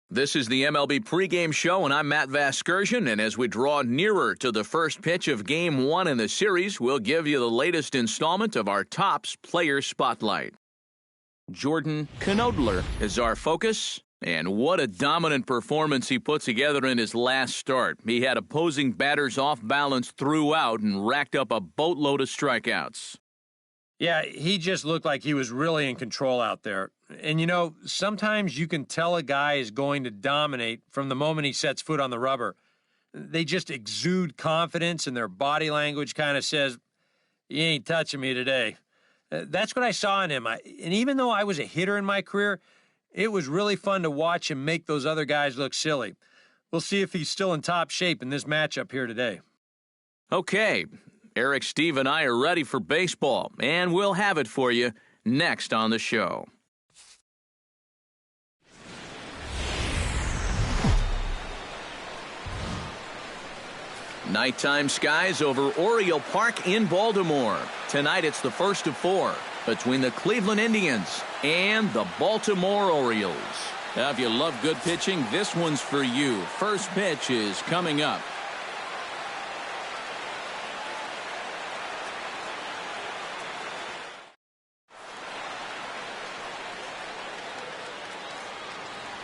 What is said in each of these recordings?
This is the MLB pregame show, and I'm Matt Vasgersian, and as we draw nearer to the first pitch of Game 1 in the series, we'll give you the latest installment of our Topps Player Spotlight. Jordan Knodler is our focus, and what a dominant performance he put together in his last start. He had opposing batters off balance throughout and racked up a boatload of strikeouts. Yeah, he just looked like he was really in control out there. And, you know, sometimes you can tell a guy is going to dominate from the moment he sets foot on the rubber. They just exude confidence, and their body language kind of says, "You ain't touching me today." That's what I saw in him. And even though I was a hitter in my career, it was really fun to watch him make those other guys look silly. We'll see if he's still in top shape in this matchup here today. Okay, Eric, Steve, and I are ready for baseball, and we'll have it for you next on the show. Nighttime skies over Oriole Park in Baltimore. Tonight it's the first of 4 between the Cleveland Indians and the Baltimore Orioles. Now, if you love good pitching, this one's for you. First pitch is coming up.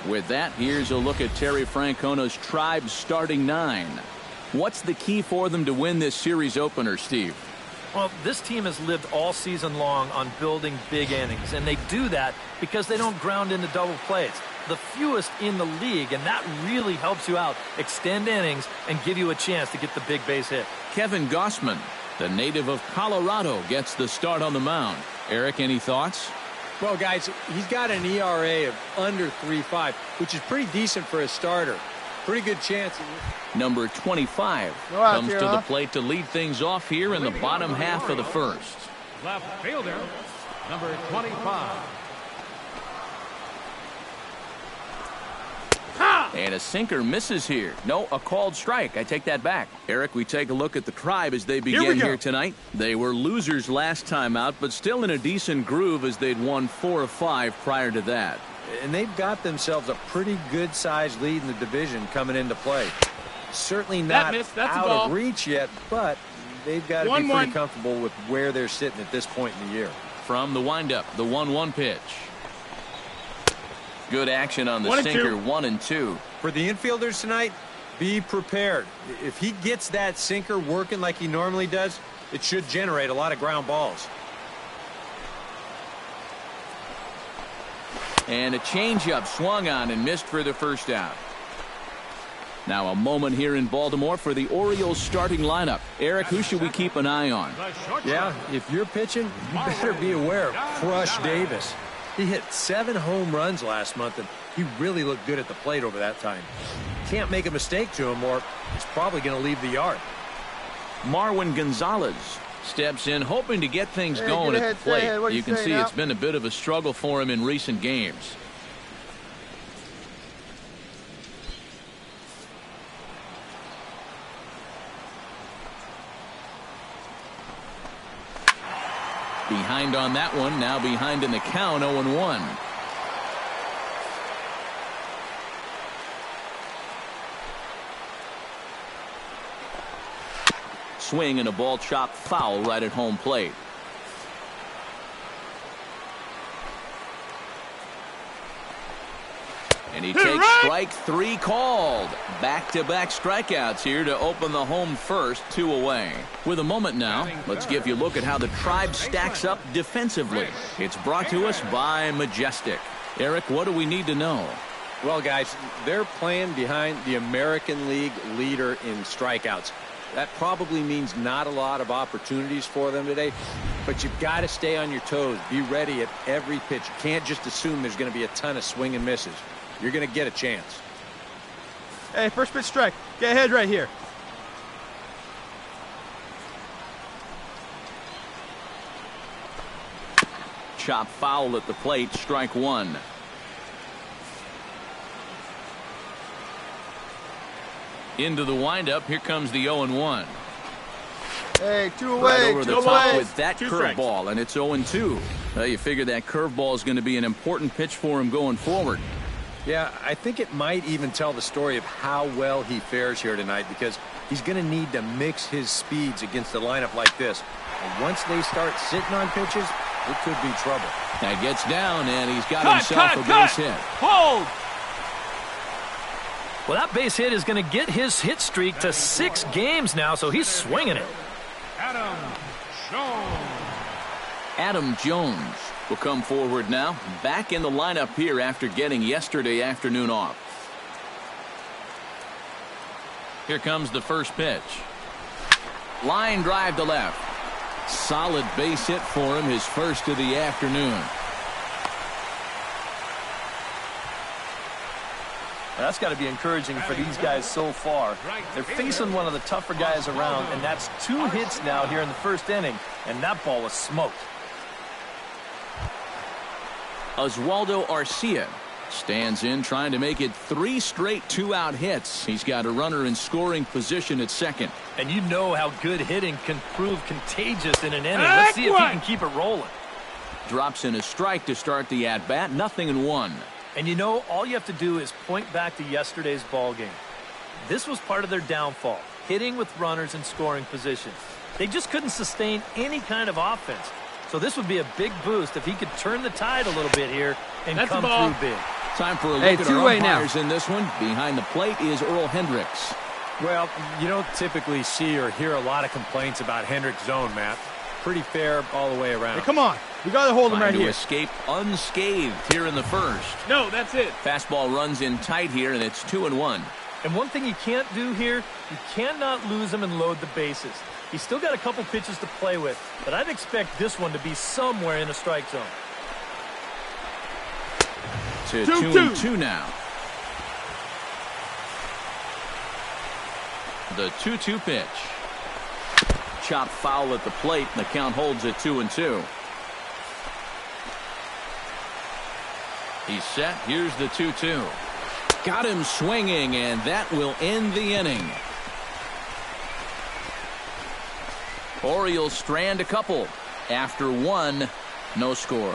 With that, here's a look at Terry Francona's Tribe starting 9. What's the key for them to win this series opener, Steve? Well, this team has lived all season long on building big innings, and they do that because they don't ground into double plays. The fewest in the league, and that really helps you out, extend innings, and give you a chance to get the big base hit. Kevin Gausman, the native of Colorado, gets the start on the mound. Eric, any thoughts? Well, guys, he's got an ERA of under 3.5, which is pretty decent for a starter. Pretty good chance. Number 25 comes to the plate to lead things off here in the bottom half of the first. Left fielder, number 25. And a sinker misses here. No, a called strike. I take that back. Eric, we take a look at the Tribe as they begin here tonight. They were losers last time out, but still in a decent groove as they'd won 4 of 5 prior to that. And they've got themselves a pretty good-sized lead in the division coming into play. Certainly not out of reach yet, but they've got to be pretty comfortable with where they're sitting at this point in the year. From the windup, the 1-1 pitch. Good action on the sinker, 1-2. For the infielders tonight, be prepared. If he gets that sinker working like he normally does, it should generate a lot of ground balls. And a changeup swung on and missed for the first out. Now a moment here in Baltimore for the Orioles starting lineup. Eric, who should we keep an eye on? Yeah, if you're pitching, you better be aware of Crush Davis. He hit 7 home runs last month, and he really looked good at the plate over that time. Can't make a mistake to him, or he's probably going to leave the yard. Marwin Gonzalez steps in, hoping to get things going at the plate. You can see it's been a bit of a struggle for him in recent games. Behind on that one, now behind in the count, 0-1. Swing and a ball chopped foul right at home plate. And he takes strike 3 called. Back-to-back strikeouts here to open the home first, 2 away. With a moment now, let's give you a look at how the Tribe stacks up defensively. It's brought to us by Majestic. Eric, what do we need to know? Well, guys, they're playing behind the American League leader in strikeouts. That probably means not a lot of opportunities for them today, but you've got to stay on your toes. Be ready at every pitch. You can't just assume there's going to be a ton of swing and misses. You're going to get a chance. Hey, first pitch strike. Get ahead right here. Chop foul at the plate, strike 1. Into the windup, here comes the 0-1. Hey, 2 away. Right over the top away. with that curveball, and it's 0-2. Well, you figure that curveball is going to be an important pitch for him going forward. Yeah, I think it might even tell the story of how well he fares here tonight, because he's going to need to mix his speeds against a lineup like this. And once they start sitting on pitches, it could be trouble. That gets down, and he's got himself a base hit. Hold! Well, that base hit is going to get his hit streak to 6 games now, so he's swinging it. Adam Jones will come forward now, back in the lineup here after getting yesterday afternoon off. Here comes the first pitch. Line drive to left. Solid base hit for him, his first of the afternoon. That's got to be encouraging for these guys so far. They're facing one of the tougher guys around, and that's 2 hits now here in the first inning, and that ball was smoked. Oswaldo Arcia stands in, trying to make it 3 straight 2-out hits. He's got a runner in scoring position at second. And you know how good hitting can prove contagious in an inning. Let's see if he can keep it rolling. Drops in a strike to start the at-bat. 0-1. And you know, all you have to do is point back to yesterday's ball game. This was part of their downfall, hitting with runners in scoring position. They just couldn't sustain any kind of offense. So this would be a big boost if he could turn the tide a little bit here and come through big. Time for a look at our umpires in this one. Behind the plate is Earl Hendricks. Well, you don't typically see or hear a lot of complaints about Hendricks' zone, Matt. Pretty fair all the way around. Hey, come on. We got to hold him right here. Escape unscathed here in the first. No, that's it. Fastball runs in tight here, and it's 2-1. And one thing you can't do here, you cannot lose him and load the bases. He's still got a couple pitches to play with, but I'd expect this one to be somewhere in the strike zone. To 2-2 now. The 2-2 pitch. Chop foul at the plate, and the count holds at 2-2. He's set. Here's the 2-2. Got him swinging, and that will end the inning. Orioles strand a couple. After 1, no score.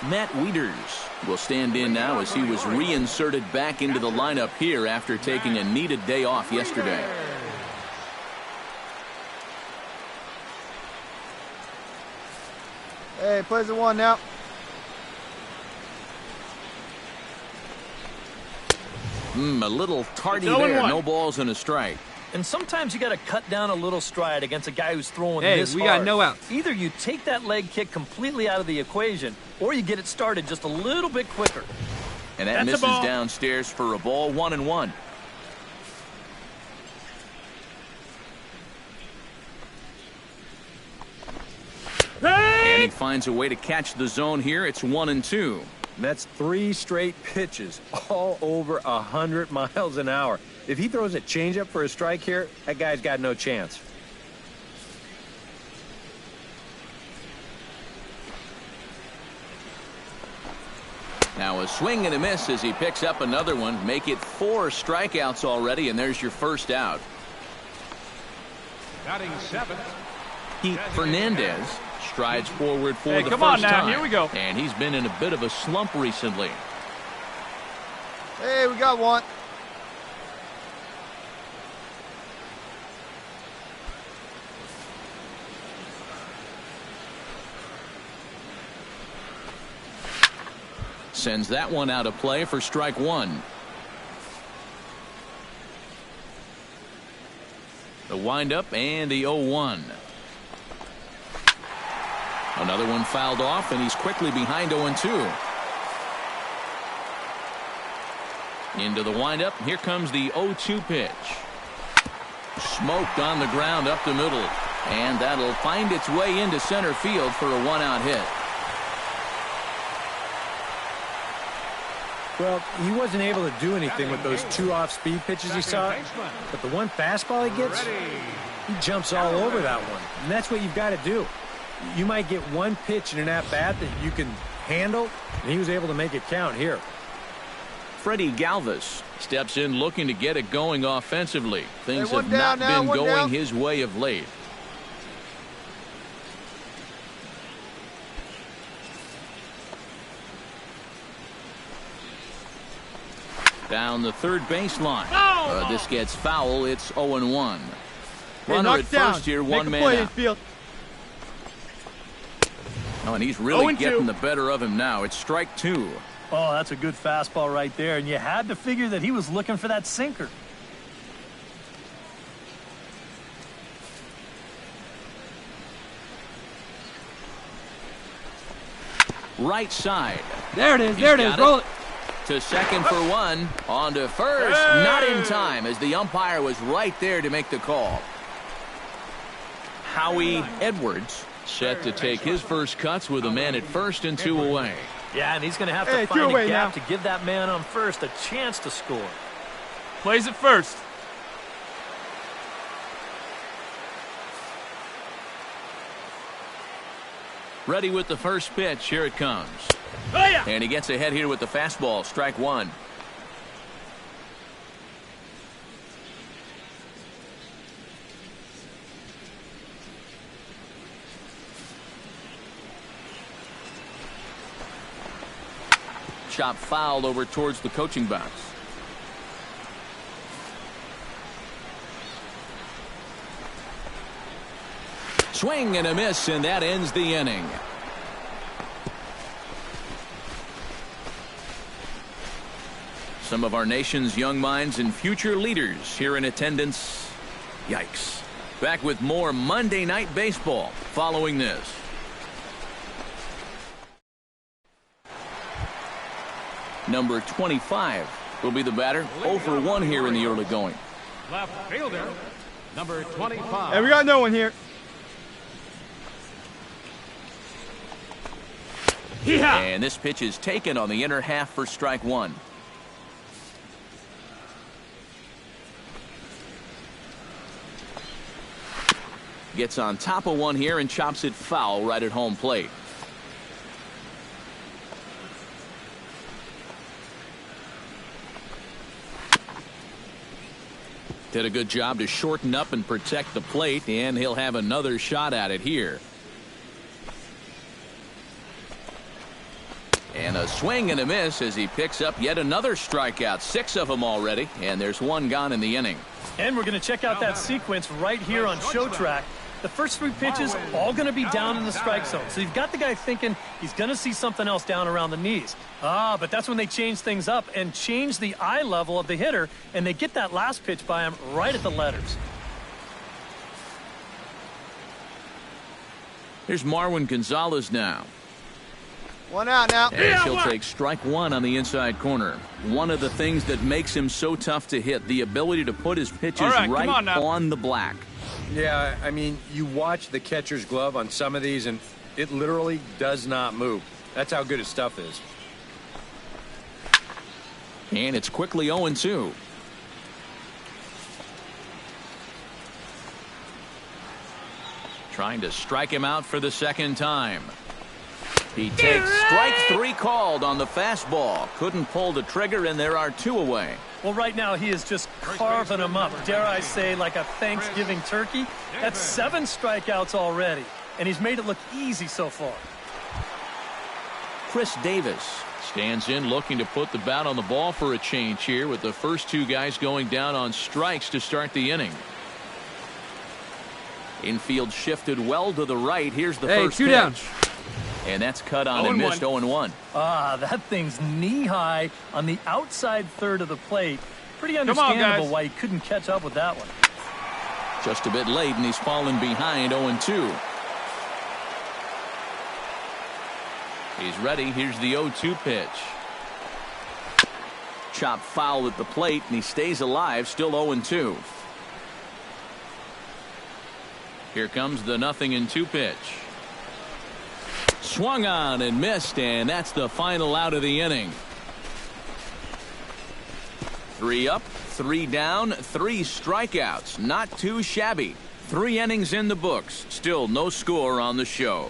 Matt Wieters will stand in now as he was reinserted back into the lineup here after taking a needed day off yesterday. Hey, plays at 1 now. A little tardy there. No balls and a strike. And sometimes you got to cut down a little stride against a guy who's throwing this hard. We got no outs. Either you take that leg kick completely out of the equation, or you get it started just a little bit quicker. And that misses downstairs for a ball. 1-1. And he finds a way to catch the zone here. It's 1-2. That's 3 straight pitches, all over 100 miles an hour. If he throws a changeup for a strike here, that guy's got no chance. Now a swing and a miss as he picks up another one. Make it 4 strikeouts already, and there's your first out. Batting 7th. Pete Fernandez strides forward for the first time. Come on now, here we go. And he's been in a bit of a slump recently. Hey, we got 1. Sends that one out of play for strike 1. The windup and the 0-1. Another one fouled off, and he's quickly behind 0-2. Into the windup. Here comes the 0-2 pitch. Smoked on the ground up the middle. And that'll find its way into center field for a 1-out hit. Well, he wasn't able to do anything with those 2 off-speed pitches he saw, but the one fastball he gets, he jumps all over that one, and that's what you've got to do. You might get one pitch in an at-bat that you can handle, and he was able to make it count here. Freddie Galvis steps in looking to get it going offensively. Things Hey, have not been going his way of late. Down the third baseline. This gets foul. It's 0-1. Runner at first here, one man out. Oh, and he's really getting the better of him now. It's strike two. Oh, that's a good fastball right there, and you had to figure that he was looking for that sinker. Right side. There it is. There it is. Roll it. To second for one. On to first. Hey! Not in time, as the umpire was right there to make the call. Howie Edwards set to take his first cuts with a man at first and 2 away. Yeah, and he's going to have to find a gap to give that man on first a chance to score. Plays it first. Ready with the first pitch. Here it comes. Oh, yeah. And he gets ahead here with the fastball. Strike one. Chop fouled over towards the coaching box. Swing and a miss, and that ends the inning. Some of our nation's young minds and future leaders here in attendance. Yikes. Back with more Monday Night Baseball following this. Number 25 will be the batter. 0 for 1 here in the early going. Left fielder, number 25. Hey, we got no one here. Yeah. And this pitch is taken on the inner half for strike one. Gets on top of one here and chops it foul right at home plate. Did a good job to shorten up and protect the plate, and he'll have another shot at it here. And a swing and a miss as he picks up yet another strikeout. 6 of them already, and there's one gone in the inning. And we're going to check out that sequence right here on Show Track. The first 3 pitches all going to be down in the strike zone. So you've got the guy thinking he's going to see something else down around the knees. But that's when they change things up and change the eye level of the hitter, and they get that last pitch by him right at the letters. Here's Marwin Gonzalez now. One out now. And he'll take strike one on the inside corner. One of the things that makes him so tough to hit, the ability to put his pitches right on the black. Yeah, I mean, you watch the catcher's glove on some of these, and it literally does not move. That's how good his stuff is. And it's quickly 0-2. Trying to strike him out for the second time. He takes strike 3 called on the fastball. Couldn't pull the trigger, and there are 2 away. Well, right now he is just carving them up. Dare I say, like a Thanksgiving turkey? That's 7 strikeouts already, and he's made it look easy so far. Chris Davis stands in looking to put the bat on the ball for a change here, with the first 2 guys going down on strikes to start the inning. Infield shifted well to the right. Here's the first pitch. Down. And that's cut on and missed. 0-1. That thing's knee-high on the outside third of the plate. Pretty understandable why he couldn't catch up with that one. Just a bit late, and he's fallen behind. 0-2. He's ready. Here's the 0-2 pitch. Chop foul at the plate, and he stays alive. Still 0-2. Here comes the 0-2 pitch. Swung on and missed, and that's the final out of the inning. 3 up, 3 down, 3 strikeouts. Not too shabby. 3 innings in the books. Still no score on the show.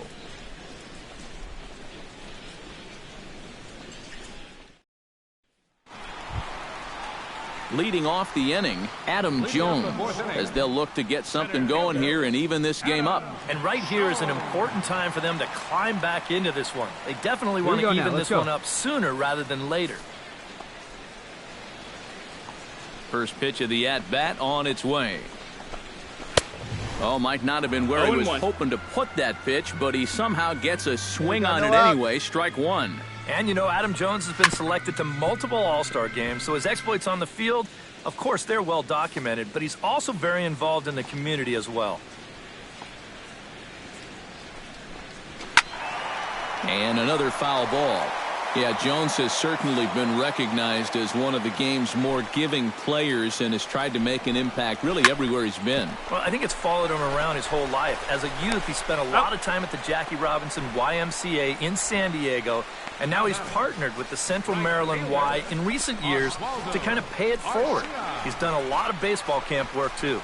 Leading off the inning, Adam Jones, as they'll look to get something going here and even this game up. And right here is an important time for them to climb back into this one. They definitely want to even this one up sooner rather than later. First pitch of the at-bat on its way. Oh, might not have been where he was hoping to put that pitch, but he somehow gets a swing on it anyway. Strike one. And, you know, Adam Jones has been selected to multiple All-Star games, so his exploits on the field, of course, they're well documented, but he's also very involved in the community as well. And another foul ball. Yeah, Jones has certainly been recognized as one of the game's more giving players and has tried to make an impact really everywhere he's been. Well, I think it's followed him around his whole life. As a youth, he spent a lot of time at the Jackie Robinson YMCA in San Diego, and now he's partnered with the Central Maryland Y in recent years to kind of pay it forward. He's done a lot of baseball camp work, too.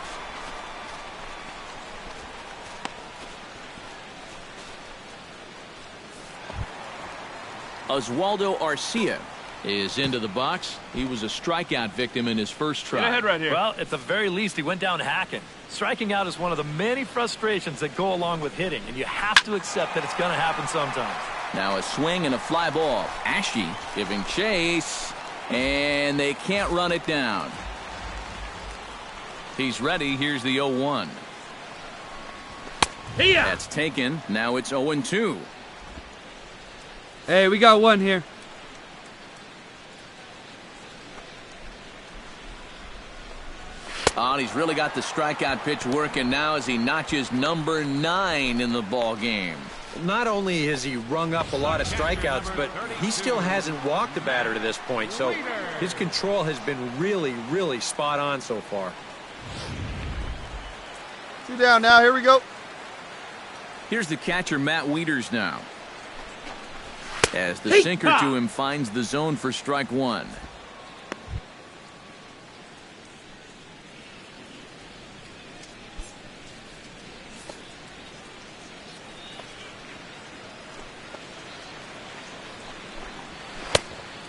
Oswaldo Arcia is into the box. He was a strikeout victim in his first try. Get ahead right here. Well, at the very least, he went down hacking. Striking out is one of the many frustrations that go along with hitting, and you have to accept that it's going to happen sometimes. Now a swing and a fly ball. Ashe giving chase, and they can't run it down. He's ready. Here's the 0-1. That's taken. Now it's 0-2. Hey, we got one here. Oh, and he's really got the strikeout pitch working now as he notches number 9 in the ball game. Not only has he rung up a lot of strikeouts, but he still hasn't walked the batter to this point, so his control has been really, really spot on so far. 2 down now. Here we go. Here's the catcher, Matt Wieters, now. As the sinker to him finds the zone for strike one.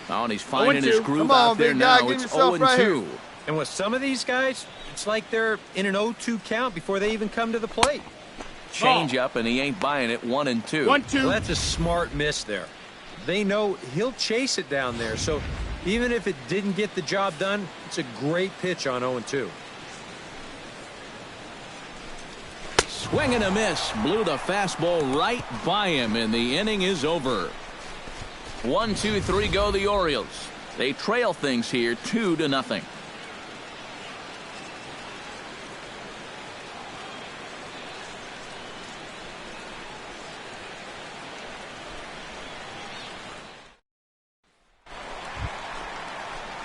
Oh, and he's finding his groove out there now. It's 0-2. And with some of these guys, it's like they're in an 0-2 count before they even come to the plate. Change up, and he ain't buying it. 1-2. 1-2. Well, that's a smart miss there. They know he'll chase it down there, so even if it didn't get the job done, it's a great pitch on 0-2. Swing and a miss. Blew the fastball right by him, and the inning is over. 1-2-3 go the Orioles. They trail things here 2-0.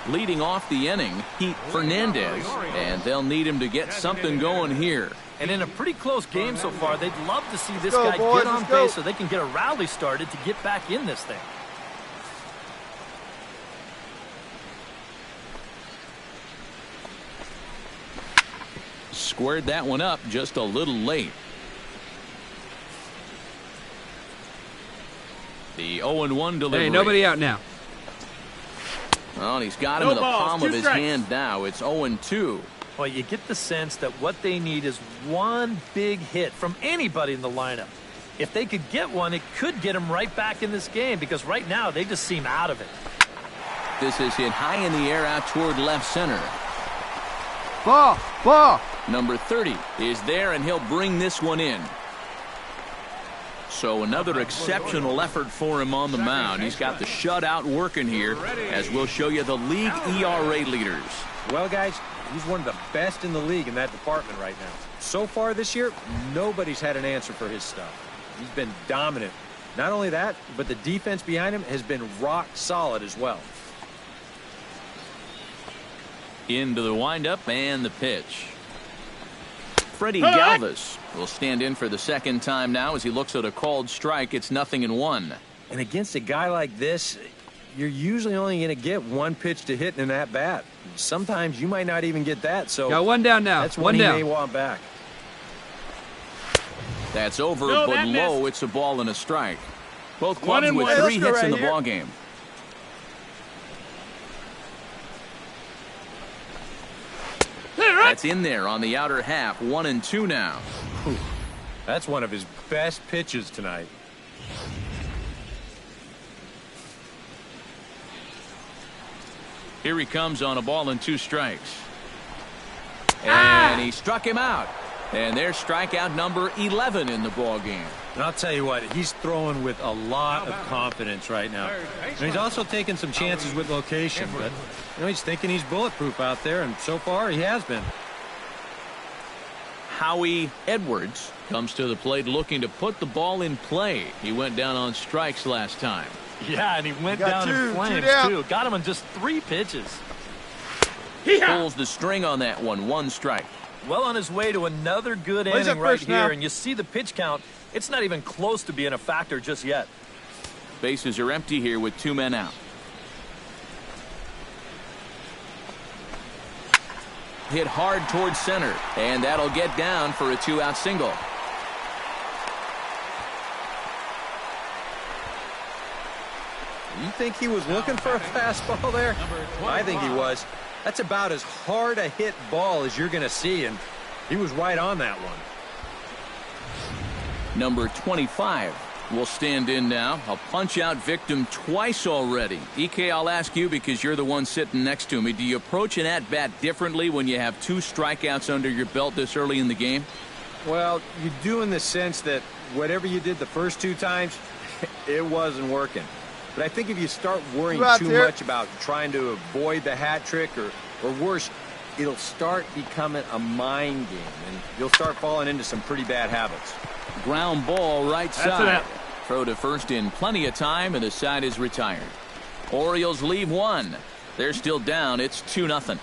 Leading off the inning, Pete Fernandez, and they'll need him to get something going here. And in a pretty close game so far, they'd love to see this guy get on base so they can get a rally started to get back in this thing. Squared that one up just a little late. The 0-1 delivery. Hey, nobody out now. Oh, and he's got him in the palm of his hand now. It's 0-2. Well, you get the sense that what they need is one big hit from anybody in the lineup. If they could get one, it could get them right back in this game because right now they just seem out of it. This is hit high in the air out toward left center. Ball. Number 30 is there, and he'll bring this one in. So another exceptional effort for him on the mound. He's got the shutout working here, as we'll show you the league ERA leaders. Well, guys, he's one of the best in the league in that department right now. So far this year, nobody's had an answer for his stuff. He's been dominant. Not only that, but the defense behind him has been rock solid as well. Into the windup and the pitch. Freddie Galvis will stand in for the second time now as he looks at a called strike. It's 0-1. And against a guy like this, you're usually only going to get one pitch to hit in that bat. Sometimes you might not even get that. So got one down now. That's one he may want back. That's over, but low. It's a ball and a strike. Both clubs with 3 hits in the ball game. That's in there on the outer half. 1-2 now. Whew. That's one of his best pitches tonight. Here he comes on a ball and 2 strikes. And he struck him out. And there's strikeout number 11 in the ball game. And I'll tell you what, he's throwing with a lot of confidence right now. And he's also taking some chances with location, but he's thinking he's bulletproof out there, and so far he has been. Howie Edwards comes to the plate looking to put the ball in play. He went down on strikes last time. Yeah, and he went down in flames, too. Got him on just 3 pitches. Pulls the string on that one. 1 strike. Well on his way to another good inning right here, and you see the pitch count. It's not even close to being a factor just yet. Bases are empty here with 2 men out. Hit hard towards center, and that'll get down for a 2-out single. You think he was looking for a fastball there? I think he was. That's about as hard a hit ball as you're going to see, and he was right on that one. Number 25 will stand in now. A punch-out victim twice already. EK, I'll ask you because you're the one sitting next to me. Do you approach an at-bat differently when you have 2 strikeouts under your belt this early in the game? Well, you do in the sense that whatever you did the first 2 times, it wasn't working. But I think if you start worrying too much about trying to avoid the hat trick or worse, it'll start becoming a mind game, and you'll start falling into some pretty bad habits. Ground ball right side. Throw to first in plenty of time, and the side is retired. Orioles leave 1. They're still down. It's 2-0.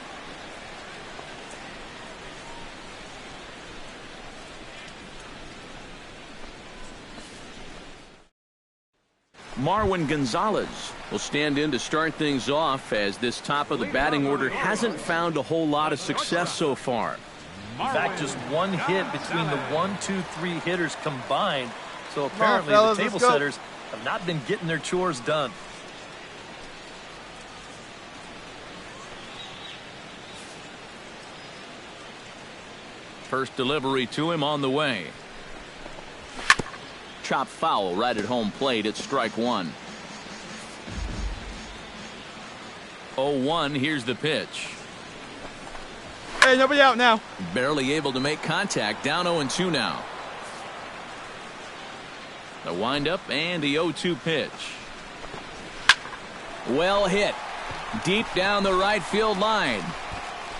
Marwin Gonzalez will stand in to start things off, as this top of the batting order hasn't found a whole lot of success so far. In fact, just 1 hit between the 1, 2, 3 hitters combined. So apparently the table setters have not been getting their chores done. First delivery to him on the way. Chop foul right at home plate. It's strike 1. 0-1. Here's the pitch. Hey, nobody out now. Barely able to make contact. Down 0-2 now. The windup and the 0-2 pitch. Well hit. Deep down the right field line.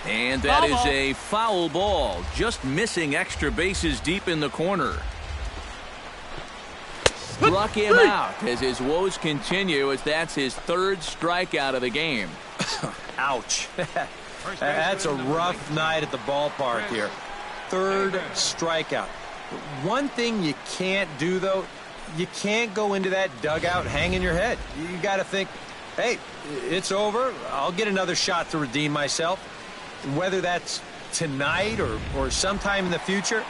And that is a foul ball. Just missing extra bases deep in the corner. Struck him out as his woes continue, as that's his 3rd strikeout of the game. Ouch. That's a rough night at the ballpark here. 3rd strikeout. One thing you can't do, though, you can't go into that dugout hanging your head. You got to think, hey, it's over. I'll get another shot to redeem myself. Whether that's tonight or sometime in the future,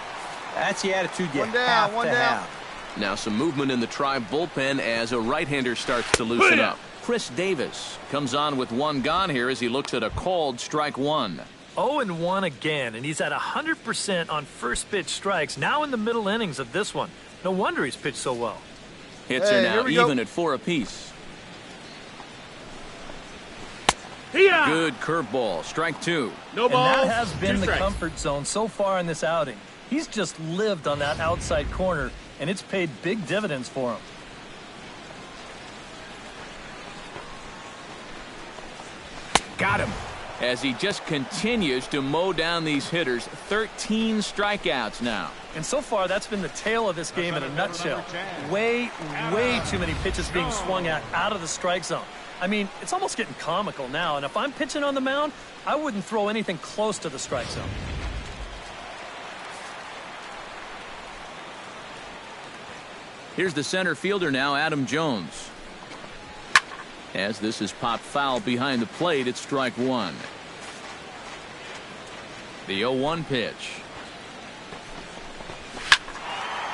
that's the attitude you have to have. Now some movement in the Tribe bullpen as a right-hander starts to loosen up. Chris Davis comes on with 1 gone here as he looks at a called strike 1. 0-1 again, and he's at 100% on first pitch strikes, now in the middle innings of this one. No wonder he's pitched so well. Hits are now even at 4 apiece. Good curveball. Strike 2. No balls. And that has been the comfort zone so far in this outing. He's just lived on that outside corner, and it's paid big dividends for him. Got him. As he just continues to mow down these hitters. 13 strikeouts now. And so far, that's been the tale of this game in a nutshell. Way too many pitches being swung at out of the strike zone. I mean, it's almost getting comical now, and if I'm pitching on the mound, I wouldn't throw anything close to the strike zone. Here's the center fielder now, Adam Jones. As this is popped foul behind the plate, it's strike 1. The 0-1 pitch.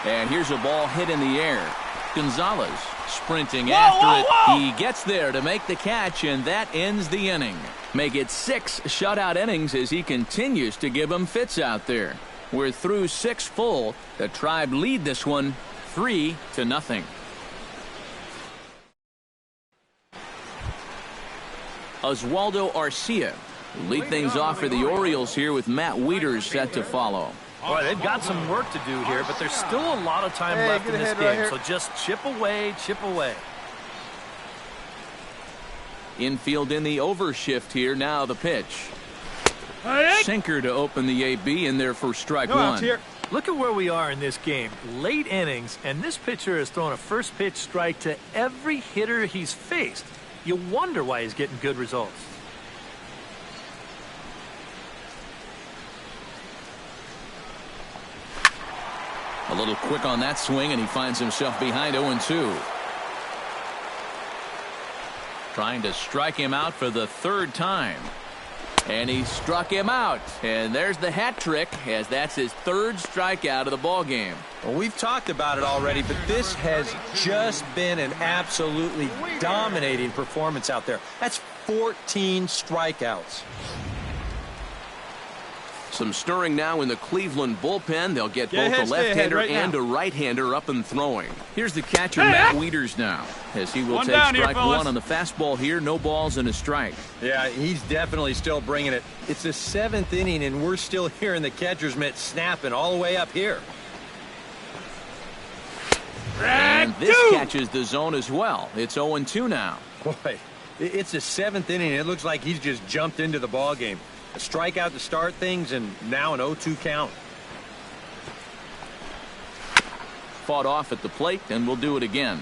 And here's a ball hit in the air. Gonzalez Sprinting after it. He gets there to make the catch, and that ends the inning. Make it 6 shutout innings as he continues to give them fits out there. We're through 6 full. The Tribe lead this one 3-0. Oswaldo Arcia will lead things off for the Orioles here with Matt Wieters set to follow. Boy, they've got some work to do here, but there's still a lot of time left in this game, so just chip away, chip away. Infield in the overshift here. Now the pitch. Sinker to open the AB in there for strike one. Look at where we are in this game. Late innings, and this pitcher has thrown a first pitch strike to every hitter he's faced. You wonder why he's getting good results. A little quick on that swing, and he finds himself behind 0-2. Trying to strike him out for the 3rd time. And he struck him out. And there's the hat trick, as that's his 3rd strikeout of the ball game. Well, we've talked about it already, but this has just been an absolutely dominating performance out there. That's 14 strikeouts. Some stirring now in the Cleveland bullpen. They'll get both a left-hander and a right-hander up and throwing. Here's the catcher, Matt Wieters, now, as he will take strike one on the fastball here. No balls and a strike. Yeah, he's definitely still bringing it. It's the 7th inning, and we're still hearing the catcher's mitt snapping all the way up here. And this catches the zone as well. It's 0-2 now. Boy, it's the 7th inning. It looks like he's just jumped into the ball game. A strikeout to start things, and now an 0-2 count. Fought off at the plate, and we'll do it again.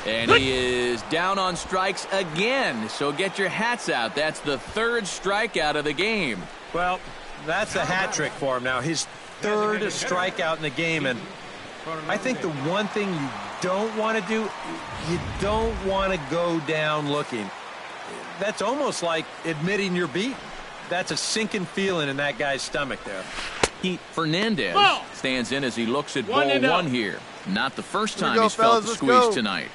And he is down on strikes again. So get your hats out. That's the 3rd strikeout of the game. Well, that's a hat trick for him now. His 3rd strikeout in the game, and I think the one thing you don't want to do, you don't want to go down looking. That's almost like admitting you're beat. That's a sinking feeling in that guy's stomach there. Pete Fernandez stands in as he looks at ball one here. Not the first time he's felt the squeeze tonight.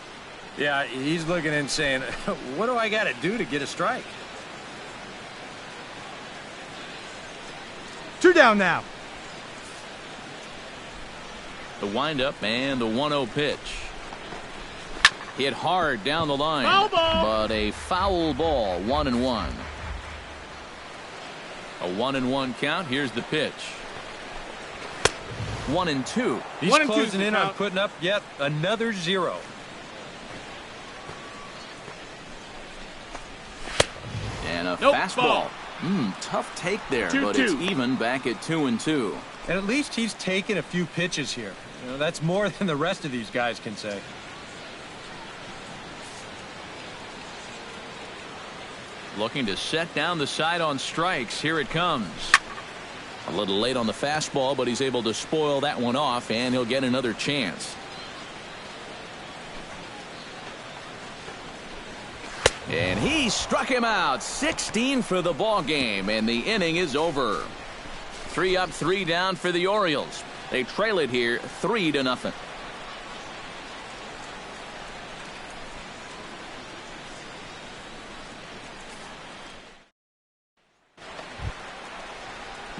Yeah, he's looking and saying, what do I got to do to get a strike? 2 down now. The windup and the 1-0 pitch. Hit hard down the line, but a foul ball. 1-1. A 1-1 count. Here's the pitch. 1-2. He's closing in on putting up yet another 0. And a fastball. Tough take there, but it's even back at 2-2. And at least he's taken a few pitches here. You know, that's more than the rest of these guys can say. Looking to set down the side on strikes. Here it comes. A little late on the fastball, but he's able to spoil that one off, and he'll get another chance. And he struck him out. 16 for the ball game, and the inning is over. 3 up, 3 down for the Orioles. They trail it here 3-0.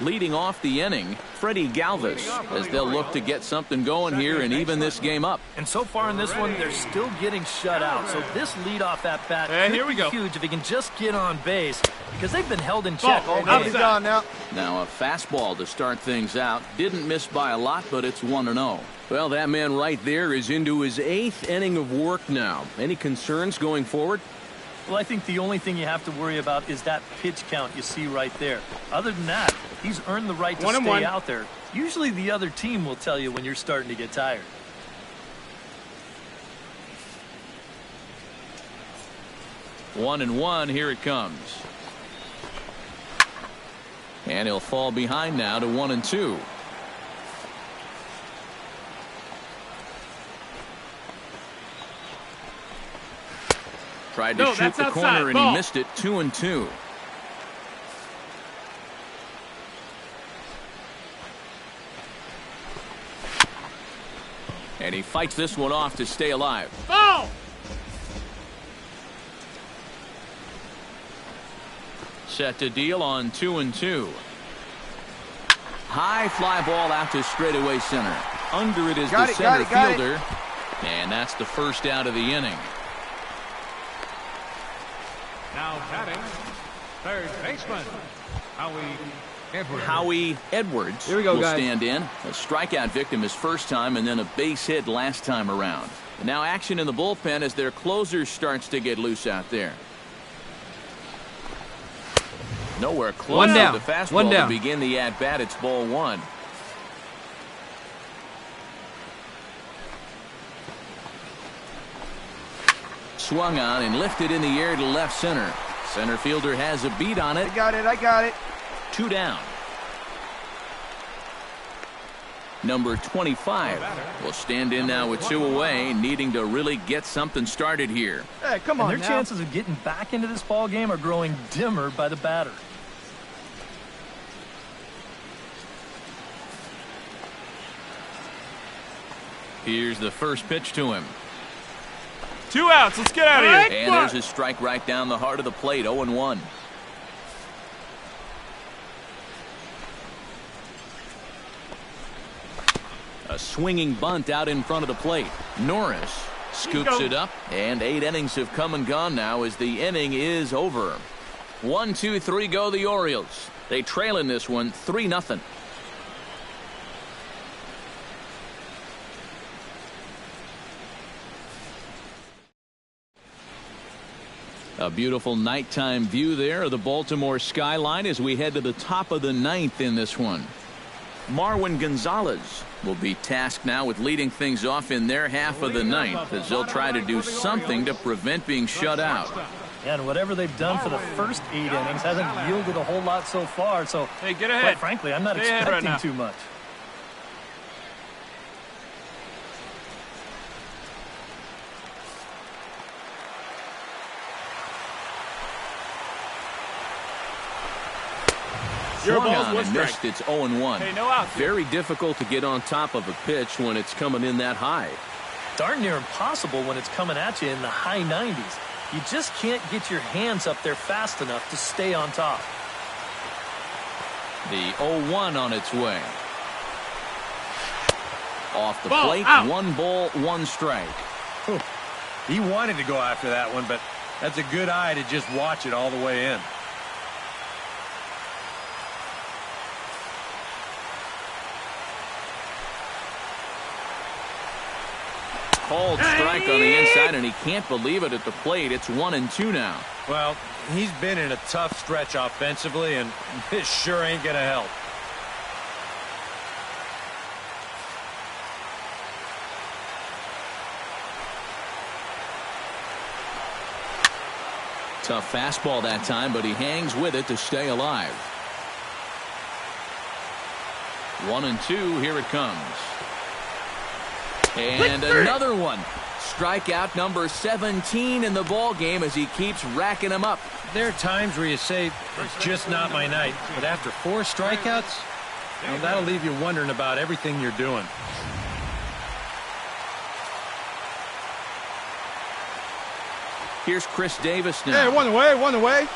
Leading off the inning, Freddie Galvis, as they'll look to get something going here and even this game up. And so far in this one, they're still getting shut out. So this leadoff at bat could be huge if he can just get on base, because they've been held in check all game. Now a fastball to start things out. Didn't miss by a lot, but it's 1-0. Well, that man right there is into his 8th inning of work now. Any concerns going forward? Well, I think the only thing you have to worry about is that pitch count you see right there. Other than that, he's earned the right to stay out there. Usually the other team will tell you when you're starting to get tired. One and one, here it comes. And he'll fall behind now to 1-2. Tried to shoot the corner and he missed it. 2-2. And he fights this one off to stay alive. Foul! Set to deal on 2-2. High fly ball out to straightaway center. Under it is the center fielder. And that's the first out of the inning. Now batting, third baseman, Howie Edwards Here we go, will guys. stand in. A strikeout victim his first time and then a base hit last time around. And now action in the bullpen as their closer starts to get loose out there. Nowhere close One down. to the fastball One down. to begin the at-bat. It's ball one. Swung on and lifted in the air to left center. Center fielder has a beat on it. I got it. 2 down. Number 25 will stand in now with 2 away, needing to really get something started here. Hey, come And on their chances of getting back into this ball game are growing dimmer by the batter. Here's the first pitch to him. 2 outs. Let's get out of here. And there's a strike right down the heart of the plate. 0-1. A swinging bunt out in front of the plate. Norris scoops it up, and 8 innings have come and gone now as the inning is over. 1, 2, 3 go the Orioles. They trail in this one 3-0. A beautiful nighttime view there of the Baltimore skyline as we head to the top of the 9th in this one. Marwin Gonzalez will be tasked now with leading things off in their half of the 9th as they'll try to do something to prevent being shut out. And whatever they've done for the first 8 innings hasn't yielded a whole lot so far. So, Hey, get ahead. quite frankly, I'm not Stay ahead right expecting now. too much. Your Swung ball's on one and missed. strike. It's 0-1. Hey, no outs. Very difficult to get on top of a pitch when it's coming in that high. Darn near impossible when it's coming at you in the high 90s. You just can't get your hands up there fast enough to stay on top. The 0-1 on its way. Off the Ball plate, out. 1 ball, 1 strike. He wanted to go after that one, but that's a good eye to just watch it all the way in. Called strike on the inside, and he can't believe it at the plate. It's 1-2 now. Well, he's been in a tough stretch offensively, and this sure ain't going to help. Tough fastball that time, but he hangs with it to stay alive. 1-2, here it comes. And another one. Strikeout number 17 in the ball game as he keeps racking them up. There are times where you say, it's just not my night. But after 4 strikeouts, well, that'll leave you wondering about everything you're doing. Here's Chris Davis now. Hey, one away.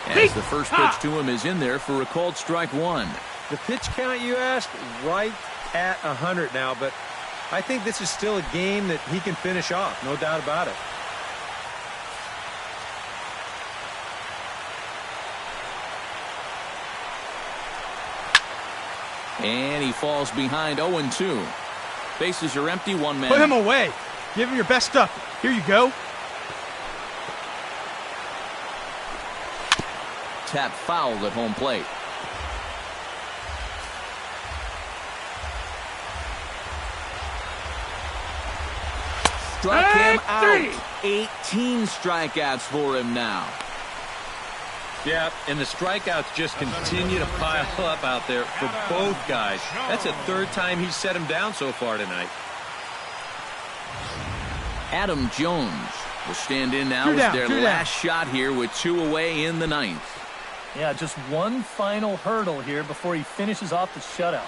As the first pitch to him is in there for a called strike 1. The pitch count, you asked, right at 100 now, but I think this is still a game that he can finish off, no doubt about it. And he falls behind 0-2. Bases are empty, 1 man. Put him away. Give him your best stuff. Here you go. Tap fouled at home plate. Struck him out. 18 strikeouts for him now. Yeah, and the strikeouts just continue to pile up out there for both guys. That's the 3rd time he's set him down so far tonight. Adam Jones will stand in now Two as down, their two down. last shot here with 2 away in the 9th. Yeah, just one final hurdle here before he finishes off the shutout.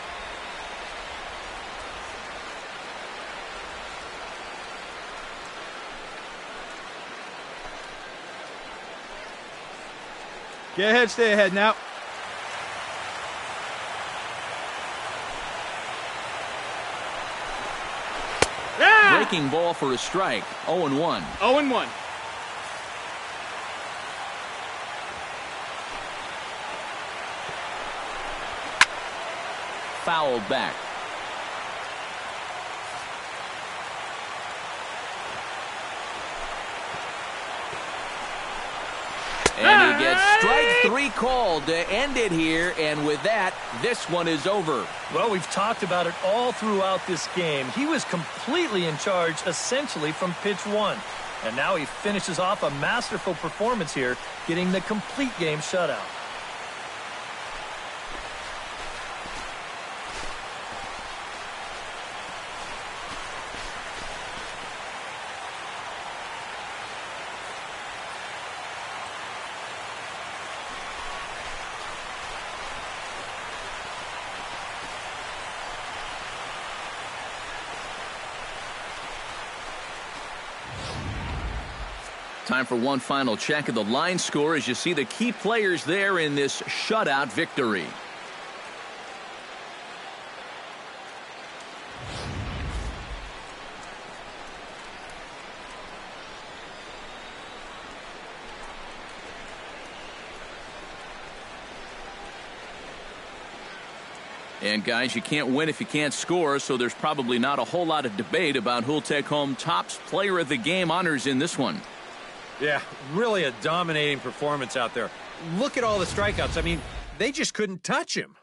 Get ahead, stay ahead now. Yeah! Breaking ball for a strike. 0-1. 0-1. Fouled back. And he gets strike 3 called to end it here, and with that, this one is over. Well, we've talked about it all throughout this game. He was completely in charge, essentially, from pitch 1. And now he finishes off a masterful performance here, getting the complete game shutout. Time for one final check of the line score as you see the key players there in this shutout victory. And guys, you can't win if you can't score, so there's probably not a whole lot of debate about who'll take home Topps Player of the Game honors in this one. Yeah, really a dominating performance out there. Look at all the strikeouts. I mean, they just couldn't touch him.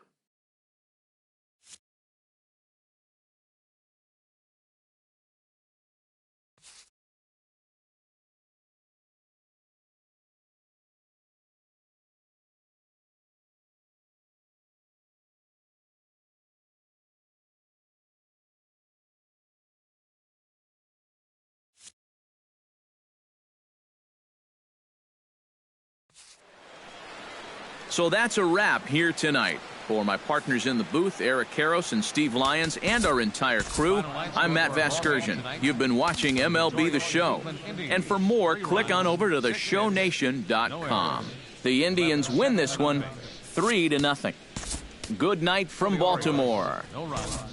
So that's a wrap here tonight. For my partners in the booth, Eric Karros and Steve Lyons, and our entire crew, I'm Matt Vasgersian. You've been watching MLB The Show. And for more, click on over to theshownation.com. The Indians win this one 3-0. Good night from Baltimore. No runs.